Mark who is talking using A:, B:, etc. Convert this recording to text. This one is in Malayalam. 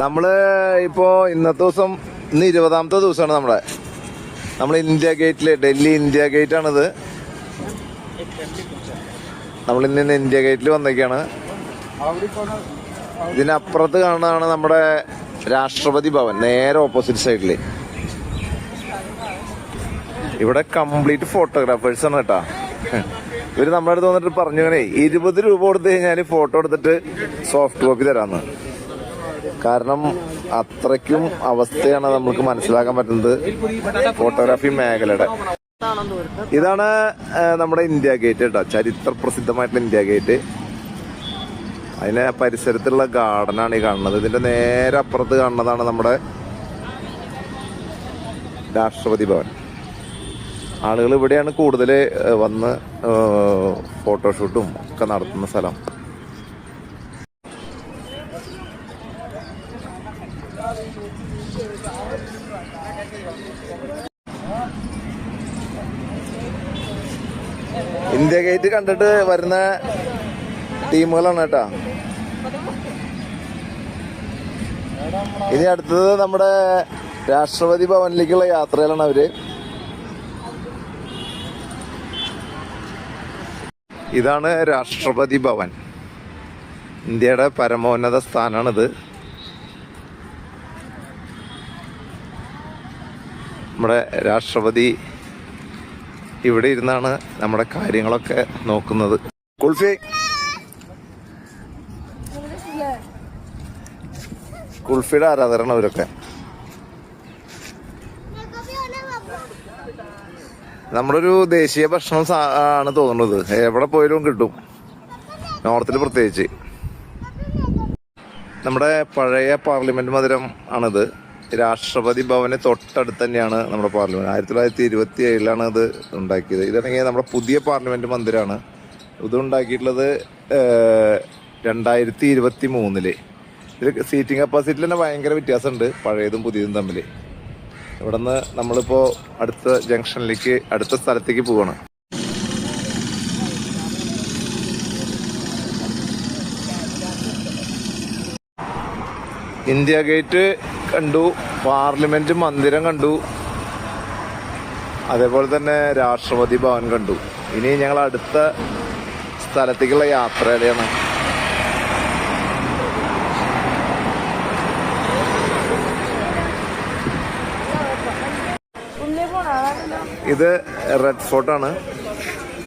A: നമ്മള് ഇപ്പോ ഇന്നത്തെ ദിവസം ഇന്ന് 20ാമത്തെ ദിവസമാണ് നമ്മൾ ഇന്ത്യ ഗേറ്റില്, ഡൽഹി ഇന്ത്യ ഗേറ്റ് ആണിത്. നമ്മൾ ഇന്ന് ഇന്ത്യ ഗേറ്റിൽ വന്നേക്കാണ്. ഇതിനപ്പുറത്ത് കാണുന്നതാണ് നമ്മുടെ രാഷ്ട്രപതി ഭവൻ, നേരെ ഓപ്പോസിറ്റ് സൈഡില്. ഇവിടെ കംപ്ലീറ്റ് ഫോട്ടോഗ്രാഫേഴ്സ് ആണ് കേട്ടാ. ഇവര് നമ്മുടെ അടുത്ത് വന്നിട്ട് പറഞ്ഞു 20 രൂപ കൊടുത്തു കഴിഞ്ഞാൽ ഫോട്ടോ എടുത്തിട്ട് സോഫ്റ്റ് കോപ്പി തരാന്ന്. കാരണം അത്രയ്ക്കും അവസ്ഥയാണ് നമുക്ക് മനസ്സിലാക്കാൻ പറ്റുന്നത് ഫോട്ടോഗ്രാഫി മേഖലയുടെ. ഇതാണ് നമ്മുടെ ഇന്ത്യ ഗേറ്റ് കേട്ടോ, ചരിത്ര പ്രസിദ്ധമായിട്ടുള്ള ഇന്ത്യ ഗേറ്റ്. അതിന് പരിസരത്തുള്ള ഗാർഡനാണ് ഈ കാണുന്നത്. ഇതിന്റെ നേരെ അപ്പുറത്ത് കാണുന്നതാണ് നമ്മുടെ രാഷ്ട്രപതി ഭവൻ. ആളുകൾ ഇവിടെയാണ് കൂടുതൽ വന്ന് ഫോട്ടോഷൂട്ടും ഒക്കെ നടത്തുന്ന സ്ഥലം. ഇന്ത്യ ഗേറ്റ് കണ്ടിട്ട് വരുന്ന ടീമുകളാണ് കേട്ടാ. ഇനി അടുത്തത് നമ്മുടെ രാഷ്ട്രപതി ഭവനിലേക്കുള്ള യാത്രയിലാണ് അവര്. ഇതാണ് രാഷ്ട്രപതി ഭവൻ, ഇന്ത്യയുടെ പരമോന്നത സ്ഥാനാണിത്. നമ്മുടെ രാഷ്ട്രപതി ഇവിടെ ഇരുന്നാണ് നമ്മുടെ കാര്യങ്ങളൊക്കെ നോക്കുന്നത്. കുൾഫിയുടെ ആരാധകരാണ് അവരൊക്കെ. നമ്മുടെ ഒരു ദേശീയ ഭക്ഷണം ആണ് തോന്നുന്നത്. എവിടെ പോയാലും കിട്ടും, നോർത്തിൽ പ്രത്യേകിച്ച്. നമ്മുടെ പഴയ പാർലമെന്റ് മന്ദിരം ആണിത്. രാഷ്ട്രപതി ഭവന് തൊട്ടടുത്ത് തന്നെയാണ് നമ്മുടെ പാർലമെന്റ്. 1927 ഇത് ഉണ്ടാക്കിയത്. ഇതാണെങ്കിൽ നമ്മുടെ പുതിയ പാർലമെന്റ് മന്ദിരമാണ്. ഇത് ഉണ്ടാക്കിയിട്ടുള്ളത് 2023. ഇതിൽ സീറ്റിംഗ് കപ്പാസിറ്റിയിൽ തന്നെ ഭയങ്കര വ്യത്യാസമുണ്ട് പഴയതും പുതിയതും തമ്മിൽ. ഇവിടെ നിന്ന് നമ്മളിപ്പോൾ അടുത്ത ജംഗ്ഷനിലേക്ക്, അടുത്ത സ്ഥലത്തേക്ക് പോവാണ്. ഇന്ത്യ ഗേറ്റ് കണ്ടു, പാർലമെന്റ് മന്ദിരം കണ്ടു, അതേപോലെ തന്നെ രാഷ്ട്രപതി ഭവൻ കണ്ടു. ഇനി ഞങ്ങൾ അടുത്ത സ്ഥലത്തേക്കുള്ള യാത്രയിലാണ്. ഇത് റെഡ് ഫോർട്ടാണ്.